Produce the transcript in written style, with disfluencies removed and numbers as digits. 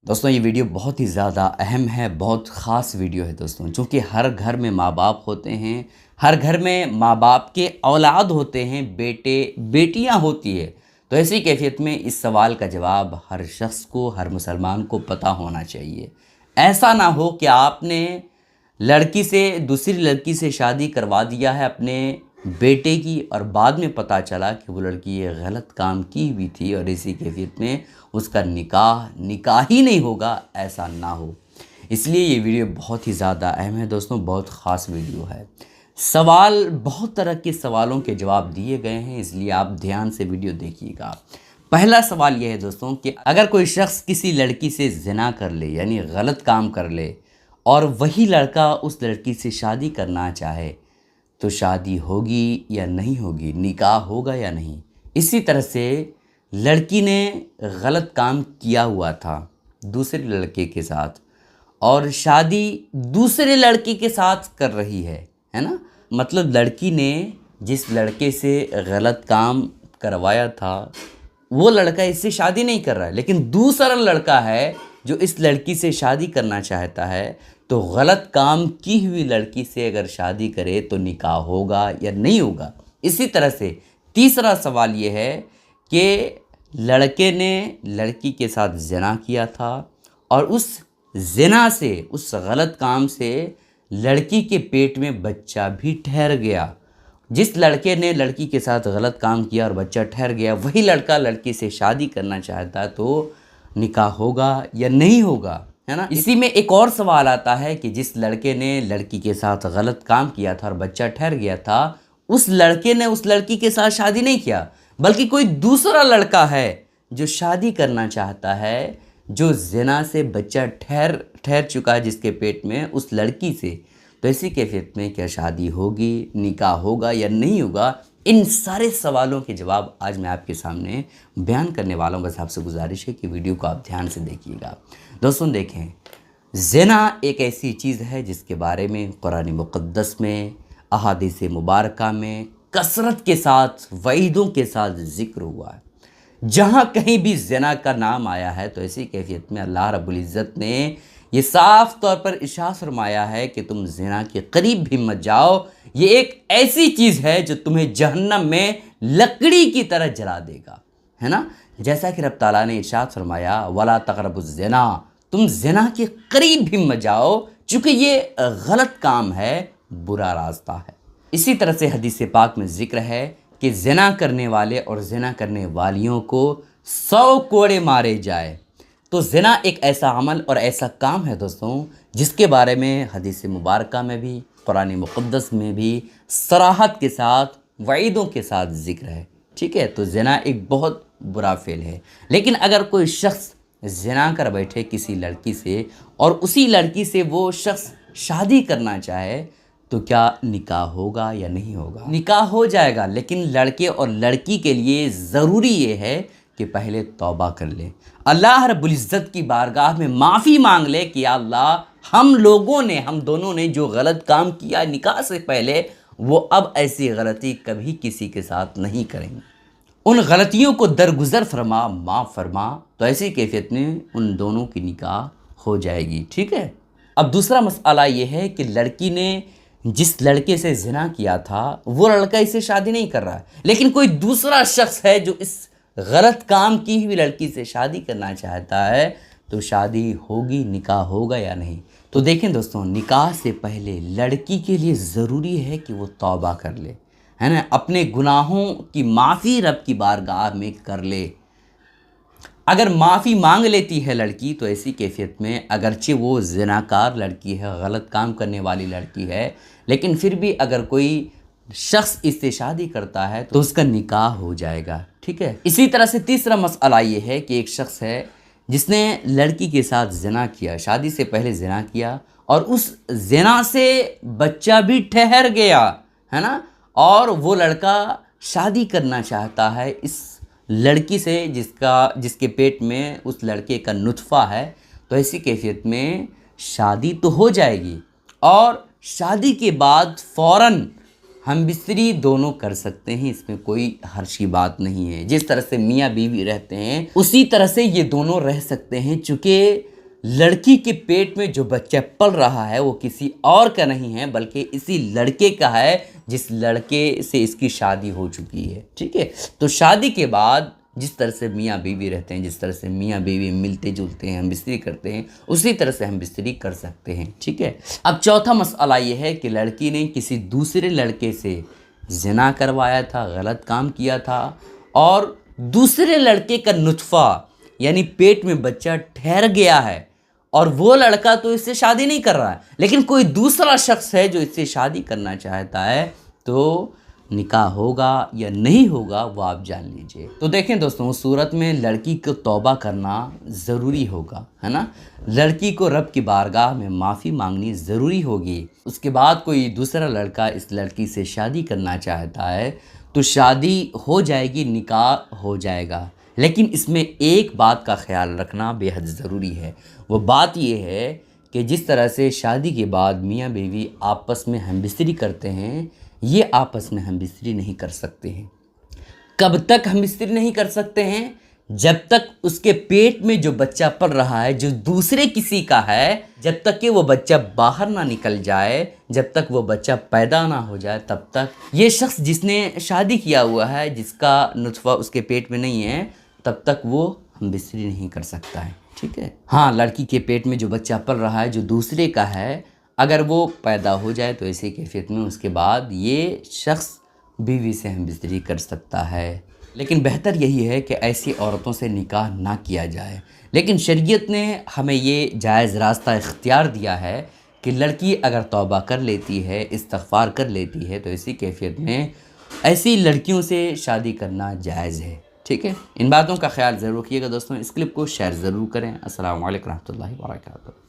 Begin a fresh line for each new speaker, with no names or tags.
دوستوں یہ ویڈیو بہت ہی زیادہ اہم ہے، بہت خاص ویڈیو ہے دوستوں، چونکہ ہر گھر میں ماں باپ ہوتے ہیں، ہر گھر میں ماں باپ کے اولاد ہوتے ہیں، بیٹے بیٹیاں ہوتی ہے۔ تو ایسی کیفیت میں اس سوال کا جواب ہر شخص کو، ہر مسلمان کو پتہ ہونا چاہیے۔ ایسا نہ ہو کہ آپ نے لڑکی سے دوسری لڑکی سے شادی کروا دیا ہے اپنے بیٹے کی، اور بعد میں پتہ چلا کہ وہ لڑکی یہ غلط کام کی ہوئی تھی، اور اسی کیفیت میں اس کا نکاح ہی نہیں ہوگا، ایسا نہ ہو۔ اس لیے یہ ویڈیو بہت ہی زیادہ اہم ہے دوستوں، بہت خاص ویڈیو ہے۔ بہت طرح کے سوالوں کے جواب دیے گئے ہیں، اس لیے آپ دھیان سے ویڈیو دیکھیے گا۔ پہلا سوال یہ ہے دوستوں کہ اگر کوئی شخص کسی لڑکی سے زنا کر لے، یعنی غلط کام کر لے، اور وہی لڑکا اس لڑکی سے شادی کرنا چاہے تو شادی ہوگی یا نہیں ہوگی، نکاح ہوگا یا نہیں۔ اسی طرح سے لڑکی نے غلط کام کیا ہوا تھا دوسرے لڑکے کے ساتھ، اور شادی دوسرے لڑکے کے ساتھ کر رہی ہے نا، مطلب لڑکی نے جس لڑکے سے غلط کام کروایا تھا وہ لڑکا اس سے شادی نہیں کر رہا ہے، لیکن دوسرا لڑکا ہے جو اس لڑکی سے شادی کرنا چاہتا ہے، تو غلط کام کی ہوئی لڑکی سے اگر شادی کرے تو نکاح ہوگا یا نہیں ہوگا۔ اسی طرح سے تیسرا سوال یہ ہے کہ لڑکے نے لڑکی کے ساتھ زنا کیا تھا، اور اس زنا سے، اس غلط کام سے لڑکی کے پیٹ میں بچہ بھی ٹھہر گیا۔ جس لڑکے نے لڑکی کے ساتھ غلط کام کیا اور بچہ ٹھہر گیا، وہی لڑکا لڑکی سے شادی کرنا چاہتا تو نکاح ہوگا یا نہیں ہوگا، ہے نا۔ اسی میں ایک اور سوال آتا ہے کہ جس لڑکے نے لڑکی کے ساتھ غلط کام کیا تھا اور بچہ ٹھہر گیا تھا، اس لڑکے نے اس لڑکی کے ساتھ شادی نہیں کیا، بلکہ کوئی دوسرا لڑکا ہے جو شادی کرنا چاہتا ہے، جو زنا سے بچہ ٹھہر چکا ہے جس کے پیٹ میں، اس لڑکی سے۔ تو اسی کیفیت میں کیا شادی ہوگی، نکاح ہوگا یا نہیں ہوگا؟ ان سارے سوالوں کے جواب آج میں آپ کے سامنے بیان کرنے والا ہوں۔ بس آپ سے گزارش ہے کہ ویڈیو کو آپ دھیان سے دیکھیے گا۔ دوستوں دیکھیں، زنا ایک ایسی چیز ہے جس کے بارے میں قرآن مقدس میں، احادیث مبارکہ میں کثرت کے ساتھ، وعیدوں کے ساتھ ذکر ہوا ہے۔ جہاں کہیں بھی زنا کا نام آیا ہے تو ایسی کیفیت میں اللہ رب العزت نے یہ صاف طور پر ارشاد فرمایا ہے کہ تم زنا کے قریب بھی مت جاؤ، یہ ایک ایسی چیز ہے جو تمہیں جہنم میں لکڑی کی طرح جلا دے گا، ہے نا۔ جیسا کہ رب تعالیٰ نے ارشاد فرمایا وَلَا تَقْرَبُوا الزِّنَا، تم زنا کے قریب بھی مت جاؤ، چونکہ یہ غلط کام ہے، برا راستہ ہے۔ اسی طرح سے حدیث پاک میں ذکر ہے کہ زنا کرنے والے اور زنا کرنے والیوں کو 100 کوڑے مارے جائے۔ تو زنا ایک ایسا عمل اور ایسا کام ہے دوستوں جس کے بارے میں حدیث مبارکہ میں بھی، قرآن مقدس میں بھی صراحت کے ساتھ، وعیدوں کے ساتھ ذکر ہے، ٹھیک ہے۔ تو زنا ایک بہت برا فعل ہے، لیکن اگر کوئی شخص زنا کر بیٹھے کسی لڑکی سے اور اسی لڑکی سے وہ شخص شادی کرنا چاہے تو کیا نکاح ہوگا یا نہیں ہوگا؟ نکاح ہو جائے گا، لیکن لڑکے اور لڑکی کے لیے ضروری یہ ہے کہ پہلے توبہ کر لے، اللہ رب العزت کی بارگاہ میں معافی مانگ لے کہ یا اللہ ہم دونوں نے جو غلط کام کیا نکاح سے پہلے، وہ اب ایسی غلطی کبھی کسی کے ساتھ نہیں کریں گے، ان غلطیوں کو درگزر فرما، معاف فرما۔ تو ایسی کیفیت میں ان دونوں کی نکاح ہو جائے گی، ٹھیک ہے۔ اب دوسرا مسئلہ یہ ہے کہ لڑکی نے جس لڑکے سے زنا کیا تھا وہ لڑکا اس سے شادی نہیں کر رہا ہے، لیکن کوئی دوسرا شخص ہے جو اس غلط کام کی ہوئی لڑکی سے شادی کرنا چاہتا ہے، تو شادی ہوگی، نکاح ہوگا یا نہیں؟ تو دیکھیں دوستوں، نکاح سے پہلے لڑکی کے لیے ضروری ہے کہ وہ توبہ کر لے، ہے نا، اپنے گناہوں کی معافی رب کی بارگاہ میں کر لے۔ اگر معافی مانگ لیتی ہے لڑکی تو ایسی کیفیت میں اگرچہ وہ زناکار لڑکی ہے، غلط کام کرنے والی لڑکی ہے، لیکن پھر بھی اگر کوئی شخص اس سے شادی کرتا ہے تو اس کا نکاح ہو جائے گا، ٹھیک ہے۔ اسی طرح سے تیسرا مسئلہ یہ ہے کہ ایک شخص ہے جس نے لڑکی کے ساتھ زنا کیا، شادی سے پہلے زنا کیا، اور اس زنا سے بچہ بھی ٹھہر گیا، ہے نا، اور وہ لڑکا شادی کرنا چاہتا ہے اس لڑکی سے جس کے پیٹ میں اس لڑکے کا نطفہ ہے، تو ایسی کیفیت میں شادی تو ہو جائے گی، اور شادی کے بعد فوراً ہم بستری دونوں کر سکتے ہیں، اس میں کوئی حرج کی بات نہیں ہے۔ جس طرح سے میاں بیوی رہتے ہیں اسی طرح سے یہ دونوں رہ سکتے ہیں، چونکہ لڑکی کے پیٹ میں جو بچہ پل رہا ہے وہ کسی اور کا نہیں ہے بلکہ اسی لڑکے کا ہے جس لڑکے سے اس کی شادی ہو چکی ہے، ٹھیک ہے۔ تو شادی کے بعد جس طرح سے میاں بیوی رہتے ہیں، جس طرح سے میاں بیوی ملتے جلتے ہیں، ہم بستری کرتے ہیں، اسی طرح سے ہم بستری کر سکتے ہیں، ٹھیک ہے۔ اب چوتھا مسئلہ یہ ہے کہ لڑکی نے کسی دوسرے لڑکے سے زنا کروایا تھا، غلط کام کیا تھا، اور دوسرے لڑکے کا نطفہ یعنی پیٹ میں بچہ ٹھہر گیا ہے، اور وہ لڑکا تو اس سے شادی نہیں کر رہا ہے لیکن کوئی دوسرا شخص ہے جو اس سے شادی کرنا چاہتا ہے، تو نکاح ہوگا یا نہیں ہوگا وہ آپ جان لیجئے۔ تو دیکھیں دوستوں، اس صورت میں لڑکی کو توبہ کرنا ضروری ہوگا، ہے نا۔ لڑکی کو رب کی بارگاہ میں معافی مانگنی ضروری ہوگی۔ اس کے بعد کوئی دوسرا لڑکا اس لڑکی سے شادی کرنا چاہتا ہے تو شادی ہو جائے گی، نکاح ہو جائے گا، لیکن اس میں ایک بات کا خیال رکھنا بے حد ضروری ہے۔ وہ بات یہ ہے کہ جس طرح سے شادی کے بعد میاں بیوی آپس میں ہم بستری کرتے ہیں، یہ آپس میں ہم بستری نہیں کر سکتے ہیں۔ کب تک ہم بستری نہیں کر سکتے ہیں؟ جب تک اس کے پیٹ میں جو بچہ پل رہا ہے جو دوسرے کسی کا ہے، جب تک کہ وہ بچہ باہر نہ نکل جائے، جب تک وہ بچہ پیدا نہ ہو جائے، تب تک یہ شخص جس نے شادی کیا ہوا ہے، جس کا نطفہ اس کے پیٹ میں نہیں ہے، تب تک وہ ہم بستری نہیں کر سکتا ہے، ٹھیک ہے۔ ہاں، لڑکی کے پیٹ میں جو بچہ پل رہا ہے جو دوسرے کا ہے، اگر وہ پیدا ہو جائے تو ایسی کیفیت میں اس کے بعد یہ شخص بیوی سے ہم بستری کر سکتا ہے، لیکن بہتر یہی ہے کہ ایسی عورتوں سے نکاح نہ کیا جائے۔ لیکن شریعت نے ہمیں یہ جائز راستہ اختیار دیا ہے کہ لڑکی اگر توبہ کر لیتی ہے، استغفار کر لیتی ہے، تو اسی کیفیت میں ایسی لڑکیوں سے شادی کرنا جائز ہے، ٹھیک ہے۔ ان باتوں کا خیال ضرور رکھیے گا دوستوں۔ اس کلپ کو شیئر ضرور کریں۔ السلام علیکم رحمۃ اللہ وبرکاتہ۔